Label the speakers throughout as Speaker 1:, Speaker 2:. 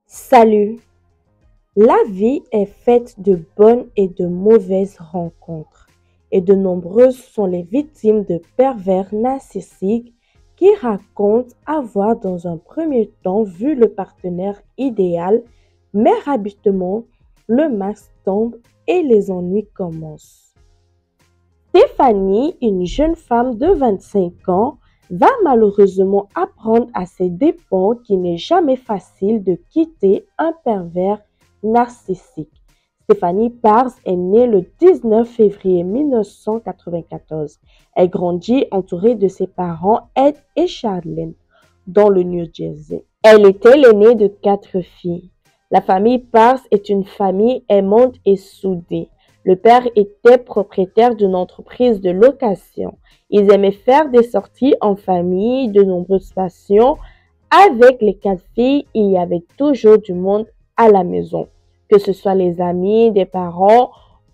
Speaker 1: Salut! La vie est faite de bonnes et de mauvaises rencontres, et de nombreuses sont les victimes de pervers narcissiques qui racontent avoir dans un premier temps vu le partenaire idéal, mais rapidement, le masque tombe et les ennuis commencent. Stéphanie, une jeune femme de 25 ans, va malheureusement apprendre à ses dépens qu'il n'est jamais facile de quitter un pervers narcissique. Stéphanie Pars est née le 19 février 1994. Elle grandit entourée de ses parents Ed et Charlene dans le New Jersey. Elle était l'aînée de 4 filles. La famille Pars est une famille aimante et soudée. Le père était propriétaire d'une entreprise de location. Ils aimaient faire des sorties en famille, de nombreuses passions. Avec les 4 filles, il y avait toujours du monde à la maison, que ce soit les amis des parents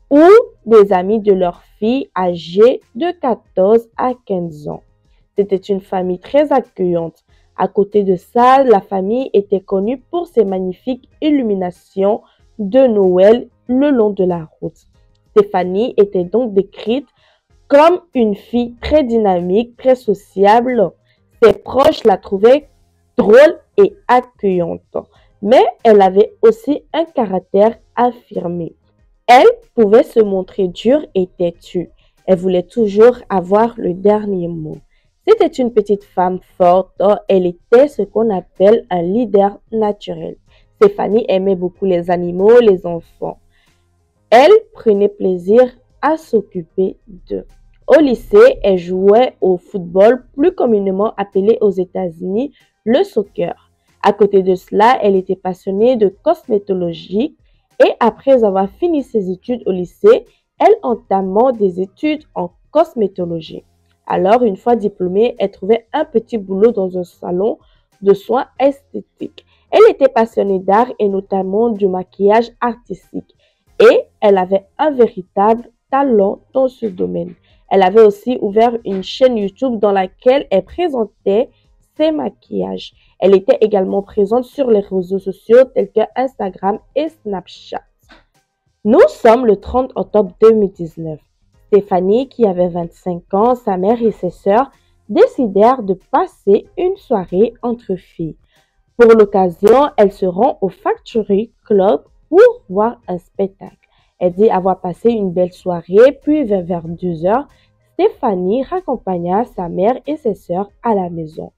Speaker 1: ou des amis de leurs filles âgées de 14 à 15 ans. C'était une famille très accueillante. À côté de ça, la famille était connue pour ses magnifiques illuminations de Noël le long de la route. Stéphanie était donc décrite comme une fille très dynamique, très sociable. Ses proches la trouvaient drôle et accueillante, mais elle avait aussi un caractère affirmé. Elle pouvait se montrer dure et têtue. Elle voulait toujours avoir le dernier mot. C'était une petite femme forte. Elle était ce qu'on appelle un leader naturel. Stéphanie aimait beaucoup les animaux, les enfants. Elle prenait plaisir à s'occuper d'eux. Au lycée, elle jouait au football, plus communément appelé aux États-Unis le soccer. À côté de cela, elle était passionnée de cosmétologie et après avoir fini ses études au lycée, elle entama des études en cosmétologie. Alors, une fois diplômée, elle trouvait un petit boulot dans un salon de soins esthétiques. Elle était passionnée d'art et notamment du maquillage artistique et elle avait un véritable talent dans ce domaine. Elle avait aussi ouvert une chaîne YouTube dans laquelle elle présentait ses maquillages. Elle était également présente sur les réseaux sociaux tels que Instagram et Snapchat. Nous sommes le 30 octobre 2019. Stéphanie, qui avait 25 ans, sa mère et ses sœurs décidèrent de passer une soirée entre filles. Pour l'occasion, elle se rend au Factory Club pour voir un spectacle. Elle dit avoir passé une belle soirée, puis vers 2 heures, Stéphanie raccompagna sa mère et ses sœurs à la maison.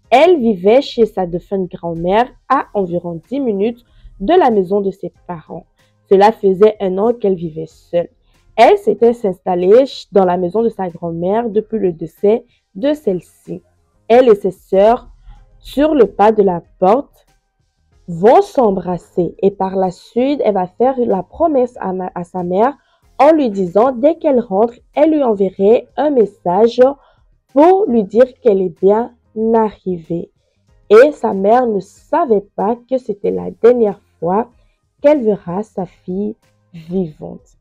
Speaker 1: Elle vivait chez sa défunte grand-mère à environ 10 minutes de la maison de ses parents. Cela faisait 1 an qu'elle vivait seule. Elle s'était installée dans la maison de sa grand-mère depuis le décès de celle-ci. Elle et ses sœurs, sur le pas de la porte, vont s'embrasser et par la suite, elle va faire la promesse à sa mère en lui disant dès qu'elle rentre, elle lui enverrait un message pour lui dire qu'elle est bien arrivée. Et sa mère ne savait pas que c'était la dernière fois qu'elle verra sa fille vivante.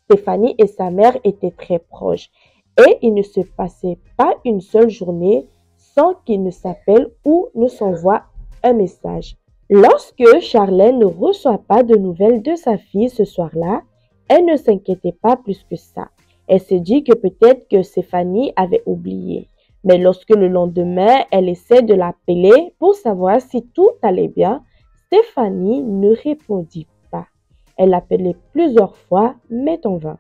Speaker 1: Stéphanie et sa mère étaient très proches et il ne se passait pas une seule journée sans qu'ils ne s'appellent ou ne s'envoient un message. Lorsque Charlène ne reçoit pas de nouvelles de sa fille ce soir-là, elle ne s'inquiétait pas plus que ça. Elle se dit que peut-être que Stéphanie avait oublié. Mais lorsque le lendemain, elle essaie de l'appeler pour savoir si tout allait bien, Stéphanie ne répondit pas. Elle l'appelait plusieurs fois, mais en vain.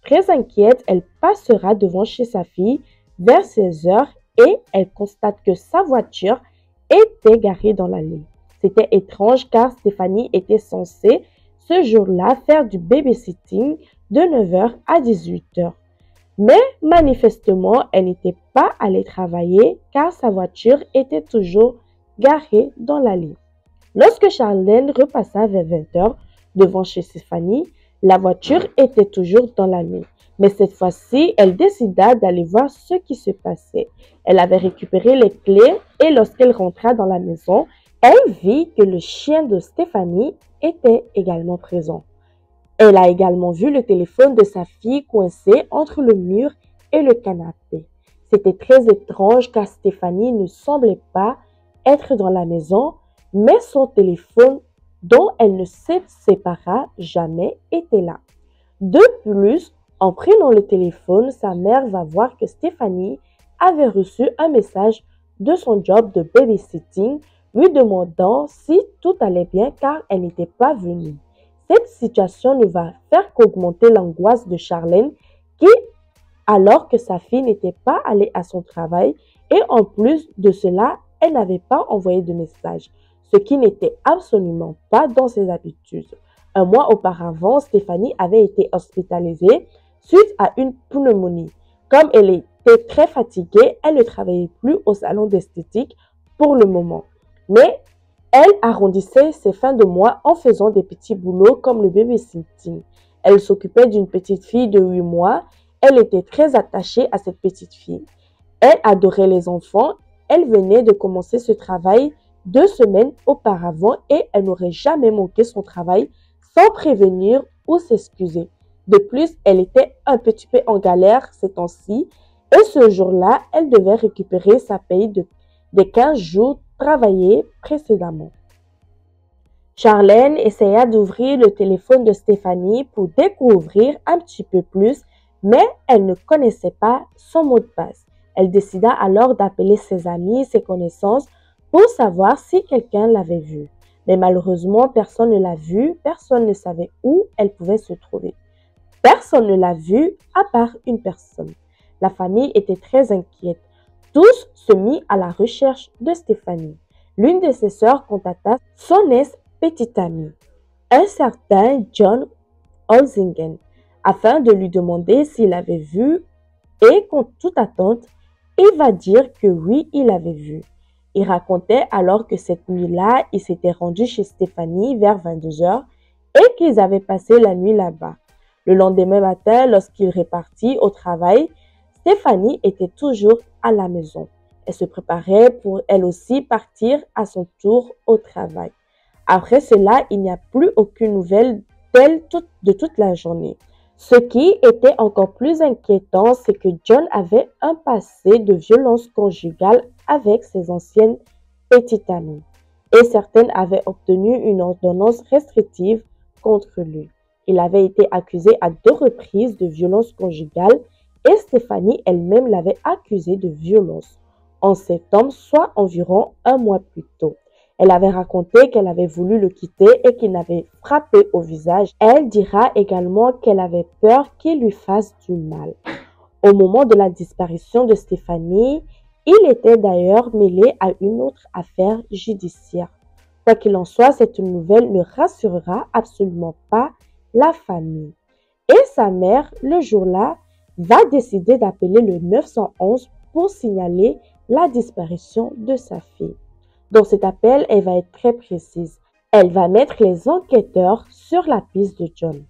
Speaker 1: Très inquiète, elle passera devant chez sa fille vers 16 heures et elle constate que sa voiture était garée dans l'allée. C'était étrange car Stéphanie était censée ce jour-là faire du babysitting de 9 heures à 18 heures. Mais manifestement, elle n'était pas allée travailler car sa voiture était toujours garée dans l'allée. Lorsque Charlène repassa vers 20 heures devant chez Stéphanie, la voiture était toujours dans l'allée. Mais cette fois-ci, elle décida d'aller voir ce qui se passait. Elle avait récupéré les clés et lorsqu'elle rentra dans la maison, elle vit que le chien de Stéphanie était également présent. Elle a également vu le téléphone de sa fille coincé entre le mur et le canapé. C'était très étrange car Stéphanie ne semblait pas être dans la maison, mais son téléphone dont elle ne se sépara jamais était là. De plus, en prenant le téléphone, sa mère va voir que Stéphanie avait reçu un message de son job de babysitting lui demandant si tout allait bien car elle n'était pas venue. Cette situation ne va faire qu'augmenter l'angoisse de Charlène qui, alors que sa fille n'était pas allée à son travail et en plus de cela, elle n'avait pas envoyé de message, ce qui n'était absolument pas dans ses habitudes. Un mois auparavant, Stéphanie avait été hospitalisée suite à une pneumonie. Comme elle était très fatiguée, elle ne travaillait plus au salon d'esthétique pour le moment. Mais elle arrondissait ses fins de mois en faisant des petits boulots comme le babysitting. Elle s'occupait d'une petite fille de 8 mois. Elle était très attachée à cette petite fille. Elle adorait les enfants. Elle venait de commencer ce travail 2 semaines auparavant et elle n'aurait jamais manqué son travail sans prévenir ou s'excuser. De plus, elle était un petit peu en galère ces temps-ci et ce jour-là, elle devait récupérer sa paye des 15 jours travaillés précédemment. Charlène essaya d'ouvrir le téléphone de Stéphanie pour découvrir un petit peu plus, mais elle ne connaissait pas son mot de passe. Elle décida alors d'appeler ses amis, ses connaissances, pour savoir si quelqu'un l'avait vue. Mais malheureusement, personne ne l'a vue, personne ne savait où elle pouvait se trouver. Personne ne l'a vue à part une personne. La famille était très inquiète. Tous se mirent à la recherche de Stéphanie. L'une de ses sœurs contacta son ex-petite amie, un certain John Holzingen, afin de lui demander s'il avait vu et contre toute attente, il va dire que oui, il avait vu. Il racontait alors que cette nuit-là, il s'était rendu chez Stéphanie vers 22 heures et qu'ils avaient passé la nuit là-bas. Le lendemain matin, lorsqu'il repartit au travail, Stéphanie était toujours à la maison. Elle se préparait pour elle aussi partir à son tour au travail. Après cela, il n'y a plus aucune nouvelle d'elle de toute la journée. Ce qui était encore plus inquiétant, c'est que John avait un passé de violence conjugale avec ses anciennes petites amies et certaines avaient obtenu une ordonnance restrictive contre lui. Il avait été accusé à 2 reprises de violence conjugale et Stéphanie elle-même l'avait accusé de violence en septembre, soit environ un mois plus tôt. Elle avait raconté qu'elle avait voulu le quitter et qu'il l'avait frappé au visage. Elle dira également qu'elle avait peur qu'il lui fasse du mal. Au moment de la disparition de Stéphanie, il était d'ailleurs mêlé à une autre affaire judiciaire. Quoi qu'il en soit, cette nouvelle ne rassurera absolument pas la famille. Et sa mère, le jour-là, va décider d'appeler le 911 pour signaler la disparition de sa fille. Dans cet appel, elle va être très précise. Elle va mettre les enquêteurs sur la piste de John.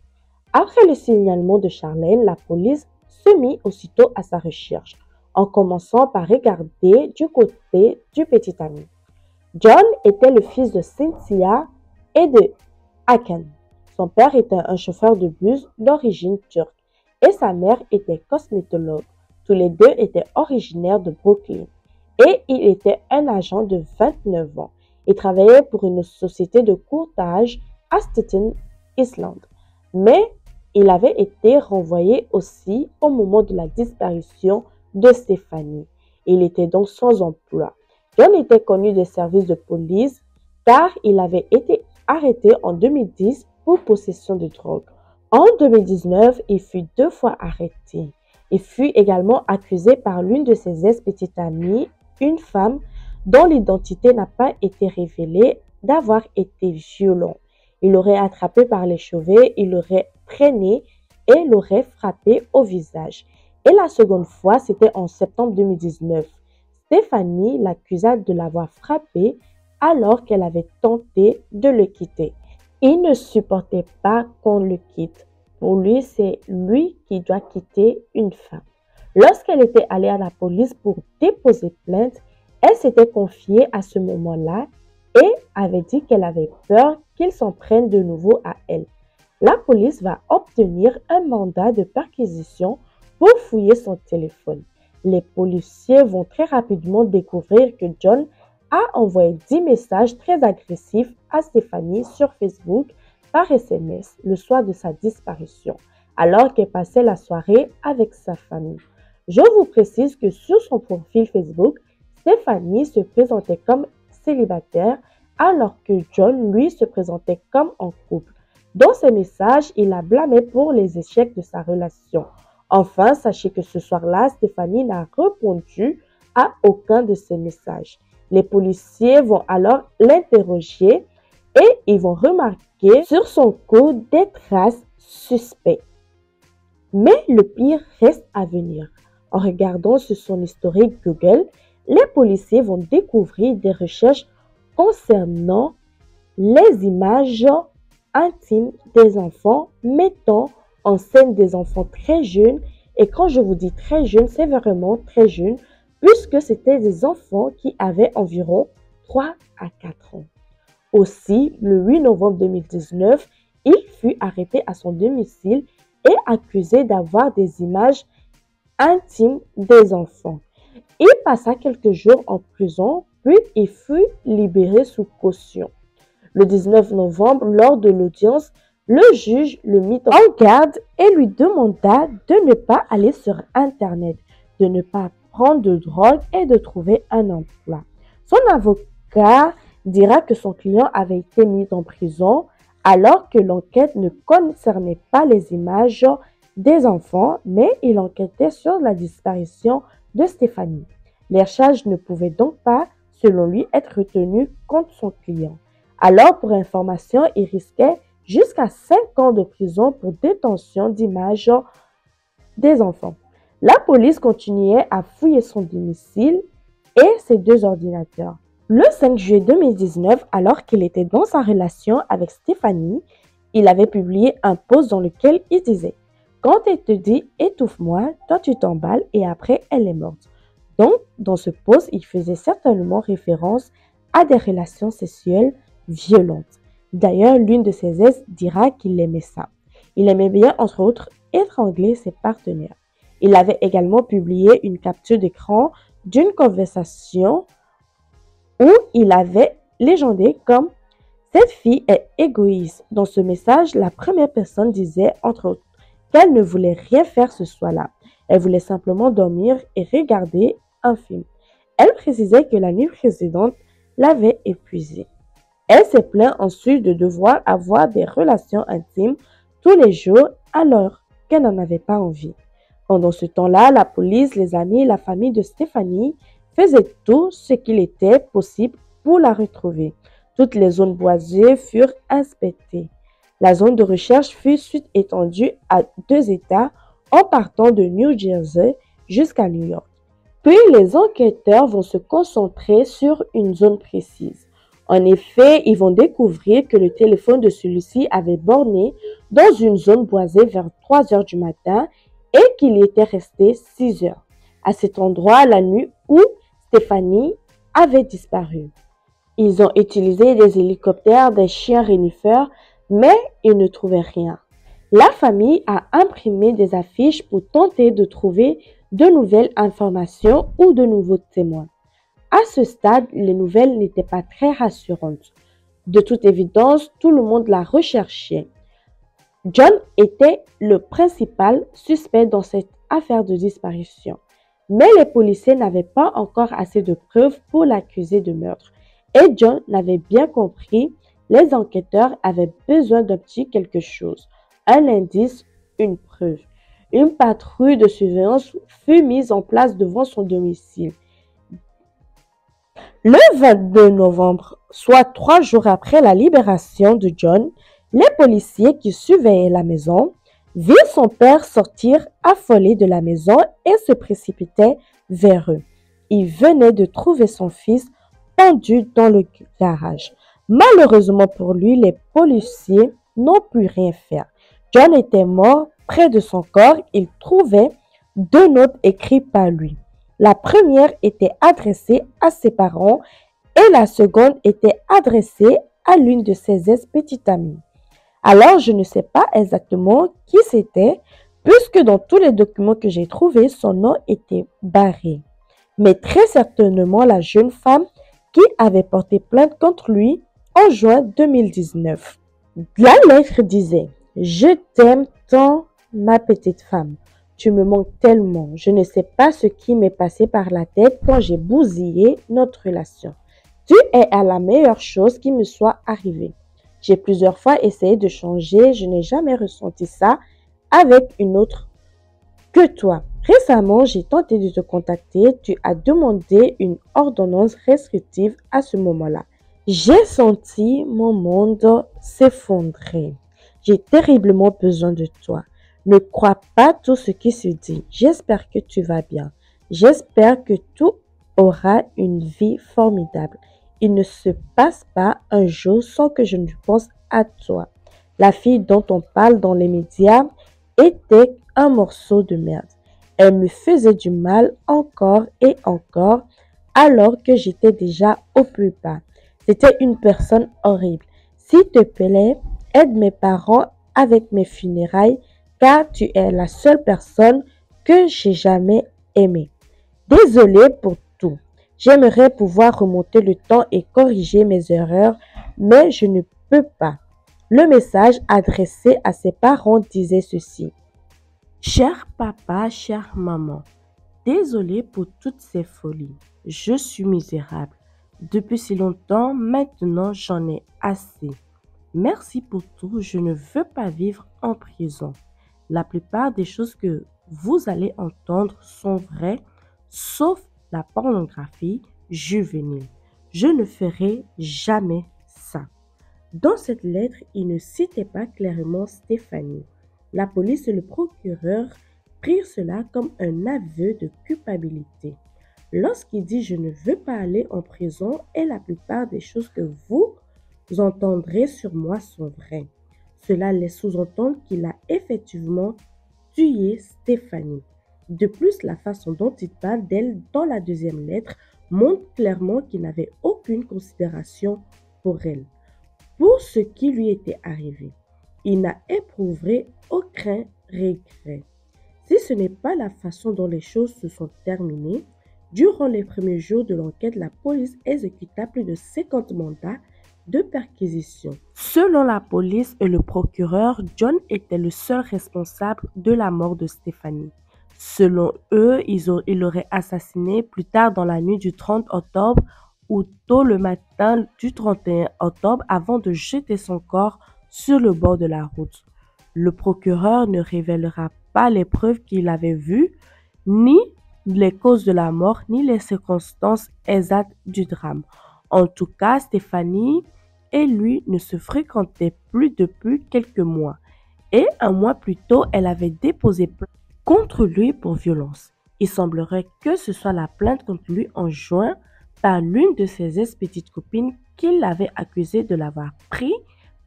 Speaker 1: Après le signalement de Charlène, la police se mit aussitôt à sa recherche, en commençant par regarder du côté du petit ami. John était le fils de Cynthia et de Hakan. Son père était un chauffeur de bus d'origine turque et sa mère était cosmétologue. Tous les deux étaient originaires de Brooklyn et il était un agent de 29 ans. Il travaillait pour une société de courtage à Staten Island, mais il avait été renvoyé aussi au moment de la disparition de Stéphanie. Il était donc sans emploi. John était connu des services de police car il avait été arrêté en 2010 pour possession de drogue. En 2019, il fut 2 fois arrêté. Il fut également accusé par l'une de ses ex-petites amies, une femme dont l'identité n'a pas été révélée, d'avoir été violent. Il l'aurait attrapé par les cheveux, il l'aurait traîné et l'aurait frappé au visage. Et la seconde fois, c'était en septembre 2019. Stéphanie l'accusa de l'avoir frappé alors qu'elle avait tenté de le quitter. Il ne supportait pas qu'on le quitte. Pour lui, c'est lui qui doit quitter une femme. Lorsqu'elle était allée à la police pour déposer plainte, elle s'était confiée à ce moment-là et avait dit qu'elle avait peur qu'il s'en prenne de nouveau à elle. La police va obtenir un mandat de perquisition pour fouiller son téléphone. Les policiers vont très rapidement découvrir que John a envoyé 10 messages très agressifs à Stéphanie sur Facebook par SMS le soir de sa disparition, alors qu'elle passait la soirée avec sa famille. Je vous précise que sur son profil Facebook, Stéphanie se présentait comme célibataire alors que John, lui, se présentait comme en couple. Dans ses messages, il la blâmait pour les échecs de sa relation. Enfin, sachez que ce soir-là, Stéphanie n'a répondu à aucun de ses messages. Les policiers vont alors l'interroger et ils vont remarquer sur son cou des traces suspectes. Mais le pire reste à venir. En regardant sur son historique Google, les policiers vont découvrir des recherches concernant les images intimes des enfants, mettant en scène des enfants très jeunes. Et quand je vous dis très jeunes, c'est vraiment très jeune, puisque c'était des enfants qui avaient environ 3 à 4 ans. Aussi, le 8 novembre 2019, il fut arrêté à son domicile et accusé d'avoir des images intimes des enfants. Il passa quelques jours en prison, puis il fut libéré sous caution. Le 19 novembre, lors de l'audience, le juge le mit en garde et lui demanda de ne pas aller sur Internet, de ne pas prendre de drogue et de trouver un emploi. Son avocat dira que son client avait été mis en prison alors que l'enquête ne concernait pas les images des enfants, mais il enquêtait sur la disparition de Stéphanie. Les charges ne pouvaient donc pas, selon lui, être retenues contre son client. Alors, pour information, il risquait jusqu'à 5 ans de prison pour détention d'images des enfants. La police continuait à fouiller son domicile et ses 2 ordinateurs. Le 5 juillet 2019, alors qu'il était dans sa relation avec Stéphanie, il avait publié un post dans lequel il disait « Quand elle te dit « étouffe-moi », toi tu t'emballes et après elle est morte ». Donc, dans ce post, il faisait certainement référence à des relations sexuelles violentes. D'ailleurs, l'une de ses ex dira qu'il aimait ça. Il aimait bien, entre autres, étrangler ses partenaires. Il avait également publié une capture d'écran d'une conversation où il avait légendé comme « Cette fille est égoïste ». Dans ce message, la première personne disait, entre autres, qu'elle ne voulait rien faire ce soir-là. Elle voulait simplement dormir et regarder un film. Elle précisait que la nuit précédente l'avait épuisée. Elle s'est plainte ensuite de devoir avoir des relations intimes tous les jours alors qu'elle n'en avait pas envie. Pendant ce temps-là, la police, les amis et la famille de Stéphanie faisaient tout ce qu'il était possible pour la retrouver. Toutes les zones boisées furent inspectées. La zone de recherche fut ensuite étendue à 2 États en partant de New Jersey jusqu'à New York. Puis les enquêteurs vont se concentrer sur une zone précise. En effet, ils vont découvrir que le téléphone de celui-ci avait borné dans une zone boisée vers 3 heures du matin et qu'il y était resté 6 heures, à cet endroit la nuit où Stéphanie avait disparu. Ils ont utilisé des hélicoptères, des chiens renifeurs, mais ils ne trouvaient rien. La famille a imprimé des affiches pour tenter de trouver de nouvelles informations ou de nouveaux témoins. À ce stade, les nouvelles n'étaient pas très rassurantes. De toute évidence, tout le monde la recherchait. John était le principal suspect dans cette affaire de disparition. Mais les policiers n'avaient pas encore assez de preuves pour l'accuser de meurtre. Et John l'avait bien compris, les enquêteurs avaient besoin d'un petit quelque chose, un indice, une preuve. Une patrouille de surveillance fut mise en place devant son domicile. Le 22 novembre, soit 3 jours après la libération de John, les policiers qui surveillaient la maison virent son père sortir affolé de la maison et se précipitaient vers eux. Il venait de trouver son fils pendu dans le garage. Malheureusement pour lui, les policiers n'ont pu rien faire. John était mort. Près de son corps, il trouvait 2 notes écrites par lui. La première était adressée à ses parents et la seconde était adressée à l'une de ses ex-petites amies. Alors, je ne sais pas exactement qui c'était, puisque dans tous les documents que j'ai trouvés, son nom était barré. Mais très certainement, la jeune femme qui avait porté plainte contre lui en juin 2019. La lettre disait: « Je t'aime tant, ma petite femme. Tu me manques tellement. Je ne sais pas ce qui m'est passé par la tête quand j'ai bousillé notre relation. Tu es à la meilleure chose qui me soit arrivée. J'ai plusieurs fois essayé de changer. Je n'ai jamais ressenti ça avec une autre que toi. Récemment, j'ai tenté de te contacter. Tu as demandé une ordonnance restrictive à ce moment-là. J'ai senti mon monde s'effondrer. J'ai terriblement besoin de toi. Ne crois pas tout ce qui se dit. J'espère que tu vas bien. J'espère que tout aura une vie formidable. Il ne se passe pas un jour sans que je ne pense à toi. La fille dont on parle dans les médias était un morceau de merde. Elle me faisait du mal encore et encore alors que j'étais déjà au plus bas. C'était une personne horrible. S'il te plaît, aide mes parents avec mes funérailles car tu es la seule personne que j'ai jamais aimée. Désolée pour tout. J'aimerais pouvoir remonter le temps et corriger mes erreurs, mais je ne peux pas. Le message adressé à ses parents disait ceci: Cher papa, chère maman, désolé pour toutes ces folies. Je suis misérable. Depuis si longtemps, maintenant j'en ai assez. Merci pour tout, je ne veux pas vivre en prison. La plupart des choses que vous allez entendre sont vraies, sauf la pornographie juvénile. Je ne ferai jamais ça. Dans cette lettre, il ne citait pas clairement Stéphanie. La police et le procureur prirent cela comme un aveu de culpabilité. Lorsqu'il dit « je ne veux pas aller en prison » et la plupart des choses que vous entendrez sur moi sont vraies. Cela laisse sous-entendre qu'il a effectivement tué Stéphanie. De plus, la façon dont il parle d'elle dans la deuxième lettre montre clairement qu'il n'avait aucune considération pour elle, pour ce qui lui était arrivé. Il n'a éprouvé aucun regret. Si ce n'est pas la façon dont les choses se sont terminées, durant les premiers jours de l'enquête, la police exécuta plus de 50 mandats de perquisition. Selon la police et le procureur, John était le seul responsable de la mort de Stéphanie. Selon eux, il l'aurait assassiné plus tard dans la nuit du 30 octobre ou tôt le matin du 31 octobre avant de jeter son corps sur le bord de la route. Le procureur ne révélera pas les preuves qu'il avait vues, ni les causes de la mort, ni les circonstances exactes du drame. En tout cas, Stéphanie et lui ne se fréquentaient plus depuis quelques mois. Et un mois plus tôt, elle avait déposé plainte contre lui pour violence. Il semblerait que ce soit la plainte contre lui en juin par l'une de ses ex-petites copines qui l'avait accusé de l'avoir pris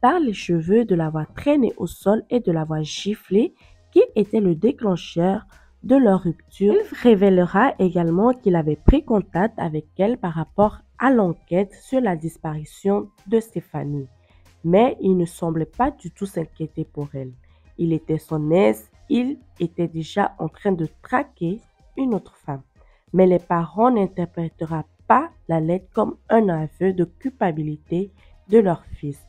Speaker 1: par les cheveux, de l'avoir traîné au sol et de l'avoir giflé, qui était le déclencheur de leur rupture. Il révélera également qu'il avait pris contact avec elle par rapport à l'enquête sur la disparition de Stéphanie. Mais il ne semblait pas du tout s'inquiéter pour elle. Il était son ex, il était déjà en train de traquer une autre femme. Mais les parents n'interpréteront pas la lettre comme un aveu de culpabilité de leur fils.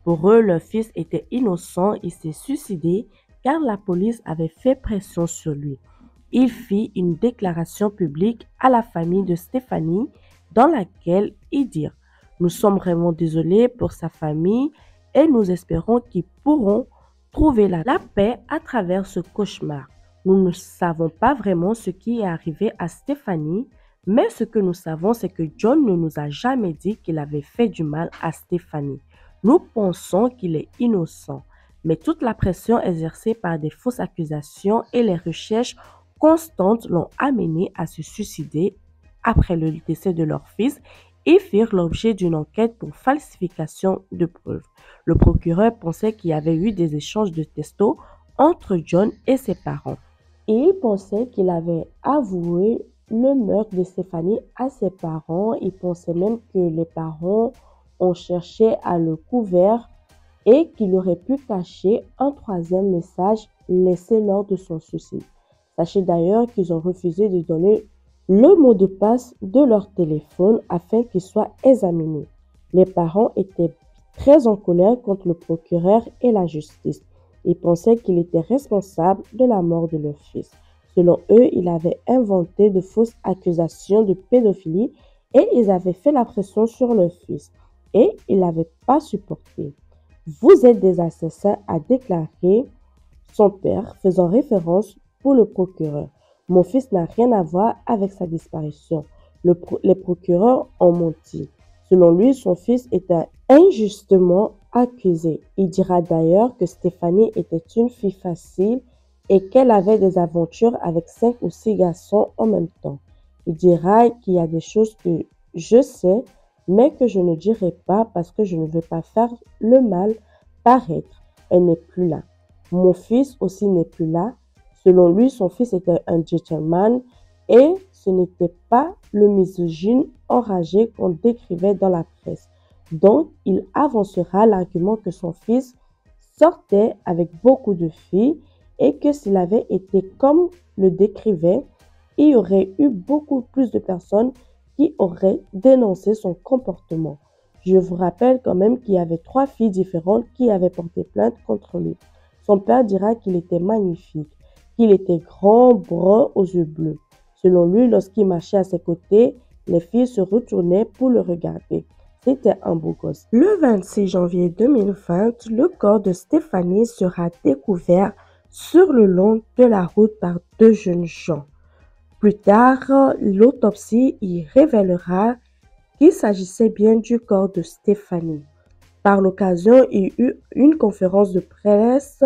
Speaker 1: Pour eux, leur fils était innocent, il s'est suicidé car la police avait fait pression sur lui. Il fit une déclaration publique à la famille de Stéphanie dans laquelle il dit « Nous sommes vraiment désolés pour sa famille et nous espérons qu'ils pourront trouver la paix à travers ce cauchemar. Nous ne savons pas vraiment ce qui est arrivé à Stéphanie, mais ce que nous savons, c'est que John ne nous a jamais dit qu'il avait fait du mal à Stéphanie. Nous pensons qu'il est innocent, mais toute la pression exercée par des fausses accusations et les recherches constantes l'ont amené à se suicider après le décès de leur fils et firent l'objet d'une enquête pour falsification de preuves. Le procureur pensait qu'il y avait eu des échanges de textos entre John et ses parents. Et il pensait qu'il avait avoué le meurtre de Stéphanie à ses parents. Il pensait même que les parents ont cherché à le couvrir et qu'il aurait pu cacher un troisième message laissé lors de son suicide. Sachez d'ailleurs qu'ils ont refusé de donner le mot de passe de leur téléphone afin qu'il soit examiné. Les parents étaient très en colère contre le procureur et la justice. Ils pensaient qu'il était responsable de la mort de leur fils. Selon eux, il avait inventé de fausses accusations de pédophilie et ils avaient fait la pression sur leur fils. Et ils n'avaient pas supporté. Vous êtes des assassins, a déclaré son père, faisant référence pour le procureur. Mon fils n'a rien à voir avec sa disparition. Les procureurs ont menti. Selon lui, son fils était injustement accusé. Il dira d'ailleurs que Stéphanie était une fille facile et qu'elle avait des aventures avec 5 ou 6 garçons en même temps. Il dira qu'il y a des choses que je sais, mais que je ne dirai pas parce que je ne veux pas faire le mal paraître. Elle n'est plus là. Mon fils aussi n'est plus là. Selon lui, son fils était un gentleman et ce n'était pas le misogyne enragé qu'on décrivait dans la presse. Donc, il avancera l'argument que son fils sortait avec beaucoup de filles et que s'il avait été comme le décrivait, il y aurait eu beaucoup plus de personnes qui auraient dénoncé son comportement. Je vous rappelle quand même qu'il y avait 3 filles différentes qui avaient porté plainte contre lui. Son père dira qu'il était magnifique, qu'il était grand, brun aux yeux bleus. Selon lui, lorsqu'il marchait à ses côtés, les filles se retournaient pour le regarder. C'était un beau gosse. Le 26 janvier 2020, le corps de Stéphanie sera découvert sur le long de la route par 2 jeunes gens. Plus tard, l'autopsie y révélera qu'il s'agissait bien du corps de Stéphanie. Par l'occasion, il y eut une conférence de presse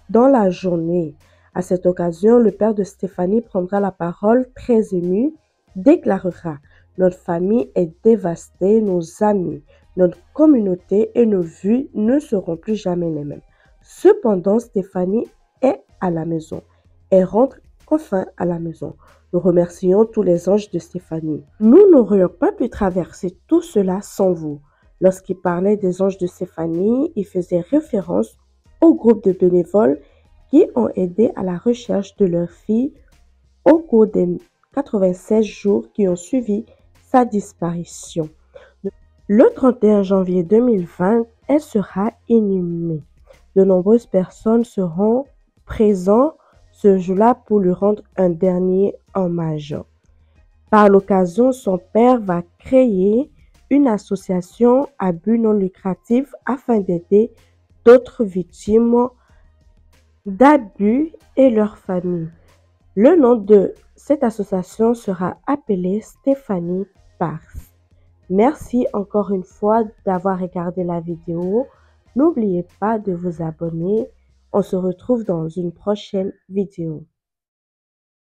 Speaker 1: dans la journée. À cette occasion, le père de Stéphanie prendra la parole très ému, déclarera « Notre famille est dévastée, nos amis, notre communauté et nos vies ne seront plus jamais les mêmes. » Cependant, Stéphanie est à la maison. Elle rentre enfin à la maison. Nous remercions tous les anges de Stéphanie. Nous n'aurions pas pu traverser tout cela sans vous. Lorsqu'il parlait des anges de Stéphanie, il faisait référence au groupe de bénévoles qui ont aidé à la recherche de leur fille au cours des 96 jours qui ont suivi sa disparition. Le 31 janvier 2020, elle sera inhumée. De nombreuses personnes seront présentes ce jour-là pour lui rendre un dernier hommage. Par l'occasion, son père va créer une association à but non lucratif afin d'aider d'autres victimes d'abus et leurs familles. Le nom de cette association sera appelé Stéphanie Pars. Merci encore une fois d'avoir regardé la vidéo. N'oubliez pas de vous abonner. On se retrouve dans une prochaine vidéo.